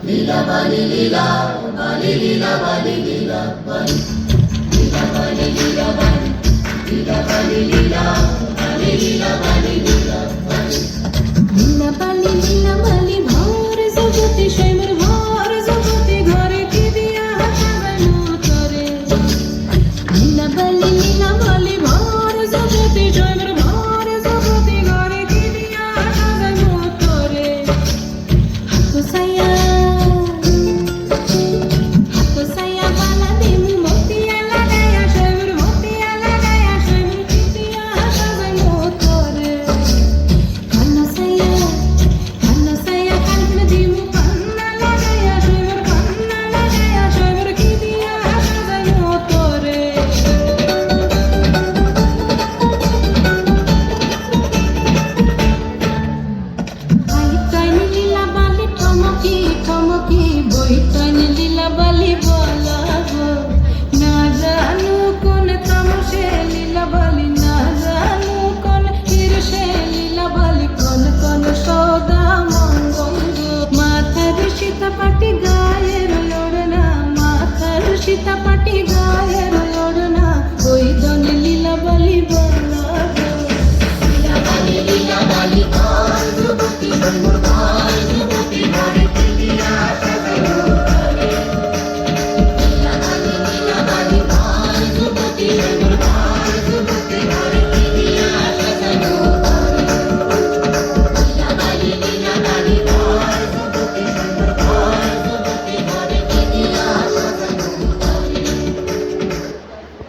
লীলা বালি লীলা বালি লীলা বালি লীলা বালি লীলা বালি লীলা বালি লীলা বালি লীলা বালি লীলা বালি লীলা বালি লীলা বালি লীলা বালি ভোর জগতে স্বয়ংর ভোর জগতে ঘরে কি দিয়া সাজানো করে লীলা বালি লীলা বালি ভোর জগতে স্বয়ংর ভোর জগতে ঘরে কি দিয়া সাজানো করে হাত সায়া বালা দিমু মতিয়া লাগায়া স্বয়ংর মতিয়া লাগায়া স্বয়ংর কি দিয়া সাজানো করে কান্না সায়া কান্না দিমু কান্না লাগায়া স্বয়ংর কি দিয়া সাজানো করে বইটাইনি লীলা বালি ঠমকি ঠমকি বইটাইনি লীলা বালি বলাবো না জানু কোন তামসে লীলা বালি না জানু কোন হিরসে লীলা বালি কোন কোন সদা মঙ্গল মাথার সীতাপাটি গায়ের ওড়না মাথার সীতাপাটি গায়ের ওড়না ওই দনে লীলা বালি বলাবো লীলা বালি ঘর যুবতী মোর ঘর